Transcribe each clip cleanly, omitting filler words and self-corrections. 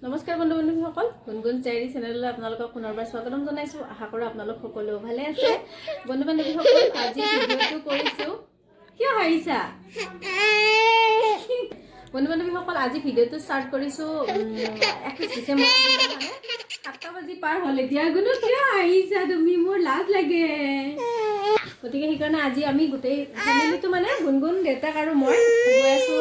নমস্কাৰ বন্ধু বান্ধৱীসকল, গুণগুণ চাইৰি চেনেললৈ আপোনালোকক পুনৰবাৰ স্বাগতম জনাইছোঁ। আশা কৰোঁ আপোনালোক সকলো ভালে আছে। বন্ধু বান্ধৱীসকল, আজি ভিডিঅ'টো কৰিছোঁ। কিয় হাঁহিছা? বন্ধু বান্ধৱীসকল, আজি ভিডিঅ'টো ষ্টাৰ্ট কৰিছোঁ 21 ডিচেম্বৰ, মানে 7টা বাজি পাৰ হ'ল এতিয়া। গুণু কিয় হাঁহিছা তুমি? মোৰ লাজ লাগে। গতিকে সেইকাৰণে আজি আমি গোটেই ফেমিলিটো, মানে গুণগুণ, দেউতাক আৰু মই গৈ আছোঁ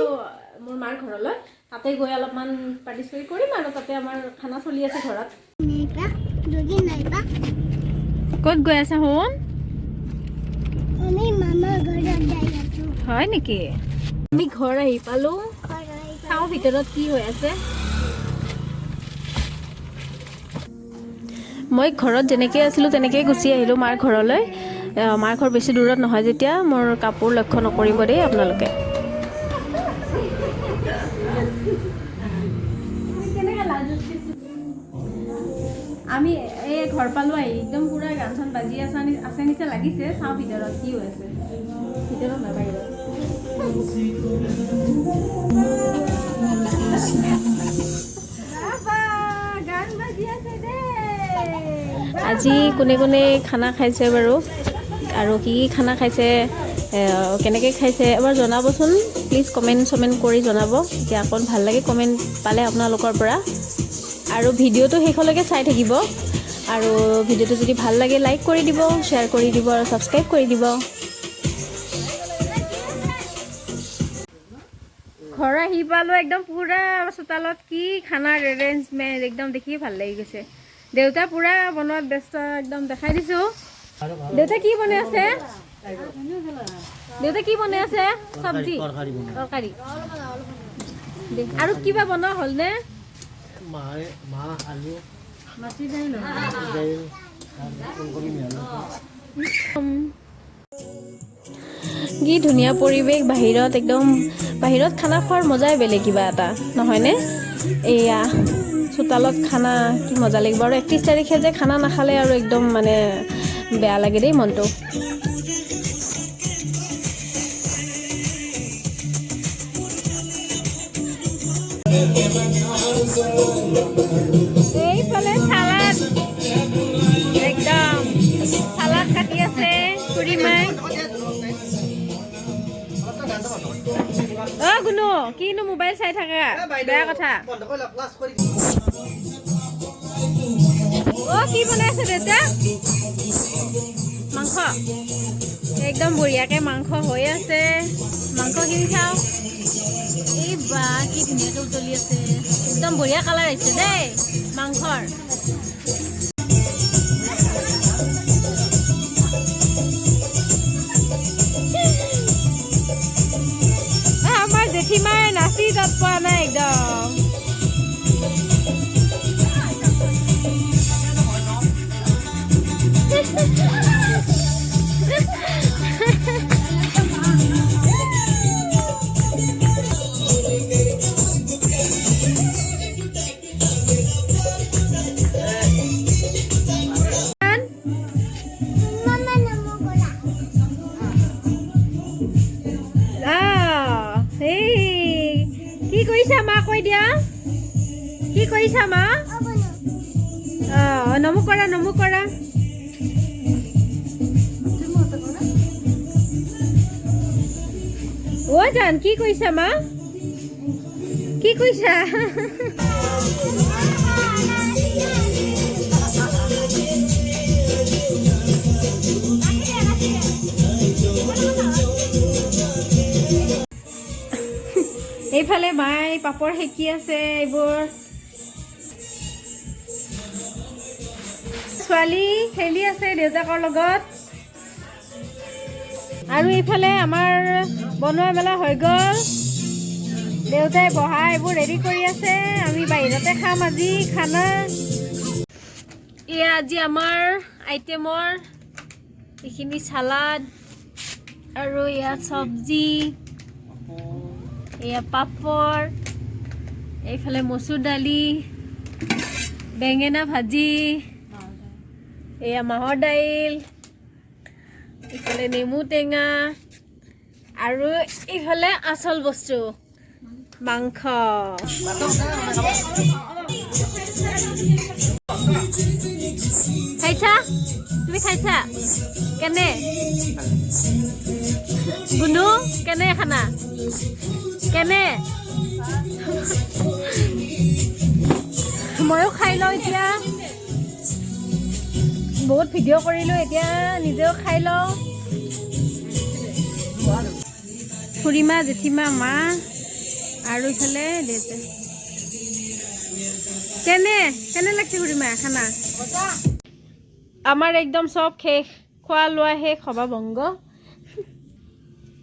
মোৰ মাৰ ঘৰলৈ। তাতে গৈ অলপমান পাৰ্টিচিপেট কৰিম আৰু তাতে আমাৰ খানা চলি আছে ঘৰত। ক'ত গৈ আছা শুন? হয় নেকি? আমি ঘৰ আহি পালোঁ। চাওঁ ভিতৰত কি হৈ আছে। মই ঘৰত যেনেকৈ আছিলোঁ তেনেকৈয়ে গুচি আহিলোঁ মাৰ ঘৰলৈ। মাৰ ঘৰ বেছি দূৰত নহয় যেতিয়া মোৰ কাপোৰ লক্ষ্য নকৰিব দেই আপোনালোকে। আমি এই ঘৰ পালোঁ আহি একদম পুৰা গান চান বাজি আছে নিচিনা লাগিছে। চাওঁ ভিতৰত কি হৈ আছে। ভিতৰত নহয়, বাহিৰত। গান বাজি আছে দেই। আজি কোনে কোনে খানা খাইছে বাৰু, আৰু কি খানা খাইছে, কেনেকৈ খাইছে এবাৰ জনাবচোন প্লিজ। কমেণ্ট কৰি জনাব। এতিয়া অকণ ভাল লাগে কমেণ্ট পালে আপোনালোকৰ পৰা। আৰু ভিডিঅ'টো শেষলৈকে চাই থাকিব। আৰু ভিডিঅ'টো যদি ভাল লাগে লাইক কৰি দিব, শ্বেয়াৰ কৰি দিব আৰু ছাবস্ক্ৰাইব কৰি দিব। ঘৰ আহি পালোঁ একদম পুৰা চোতালত কি খানাৰ এৰেঞ্জমেণ্ট, একদম দেখি ভাল লাগি গৈছে। দেউতা পুৰা বনোৱাত ব্যস্ত, একদম দেখাই দিছোঁ। দেউতা কি বনাই আছে? দেউতা কি বনাই আছে? চব্জি, তৰকাৰী। আৰু কিবা বনোৱা হ'লনে? কি ধুনীয়া পৰিৱেশ বাহিৰত, একদম বাহিৰত খানা খোৱাৰ মজাই বেলেগ কিবা এটা, নহয়নে? এয়া চোতালত খানা, কি মজা লাগিব। আৰু 31 তাৰিখে যে খানা নাখালে আৰু একদম মানে বেয়া লাগে দেই মনটো। এইফালে চালাড, একদম চালাড কাটি আছে খুৰীমাই। অ গুণু, কিনো মোবাইল চাই থাকা, বেয়া কথা। অ কি বনাই আছে দেউতা? মাংস, একদম বঢ়িয়াকৈ মাংস হৈ আছে। মাংসখিনি চাওঁ। এই বা কি ধুনীয়াকৈ উতলি আছে, একদম বঢ়িয়া কালাৰ আহিছে দেই মাংসৰ। আমাৰ জেঠীমাই নাচি তাত পোৱা নাই একদম। কি কৰিছা মা, কৈ দিয়া। কি কৰিছা মা? নমু কৰা, নমু কৰা। অ জান, কি কৰিছা মা? কি কৰিছা? এইফালে মাই পাপৰ সেকি আছে। এইবোৰ ছোৱালী খেলি আছে দেউতাকৰ লগত। আৰু এইফালে আমাৰ বনোৱা মেলা হৈ গ'ল। দেউতাই বহা এইবোৰ ৰেডি কৰি আছে। আমি বাহিৰতে খাম আজি খানা। এয়া আজি আমাৰ আইটেমৰ এইখিনি চালাড, আৰু এয়া চব্জি, এয়া পাপৰ, এইফালে মচুৰ দালি, বেঙেনা ভাজি, এয়া মাহৰ দাইল, এইফালে নেমু টেঙা, আৰু এইফালে আচল বস্তু মাংস। খাইছা তুমি খাইছা কেনে গুনু কেনে খানা কেনে ময়ো খাই লওঁ এতিয়া বহুত ভিডিঅ' কৰিলোঁ এতিয়া নিজেও খাই লওঁ খুৰীমা জেঠীমা মা আৰু ইফালে দেউতা কেনে কেনে লাগছে খুৰীমা খানা আমাৰ একদম চব শেষ খোৱা লোৱা শেষ সভা ভংগ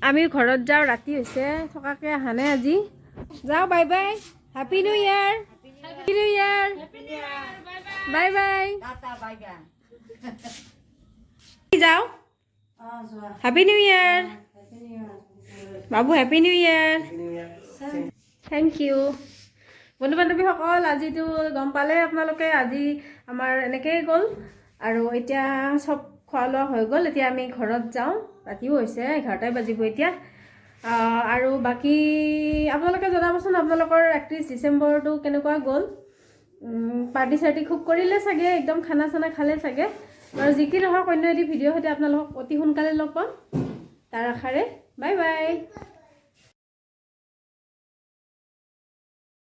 আমি ঘৰত যাওঁ ৰাতি হৈছে থকাকে অহা নাই আজি যাওঁ bye bye happy new year happy new year bye bye যাওঁ হেপী নিউ ইয়াৰ বাবু happy new year thank you বন্ধু বান্ধৱীসকল আজিতো গম পালে আপোনালোকে আজি আমাৰ এনেকৈয়ে গ'ল আৰু এতিয়া চব খোৱা লোৱা হৈ গ'ল এতিয়া আমি ঘৰত যাওঁ ৰাতিও হৈছে 11টাই বাজিব এতিয়া আৰু বাকী আপোনালোকে জনাবচোন আপোনালোকৰ 31 ডিচেম্বৰটো কেনেকুৱা গ'ল পাৰ্টি চাৰ্টি খুব কৰিলে চাগে একদম খানা চানা খালে চাগে আৰু যি কি নহওক অন্য এটি ভিডিঅ' সৈতে আপোনালোকক অতি সোনকালে লগ পাম তাৰ আশাৰে বাই বাই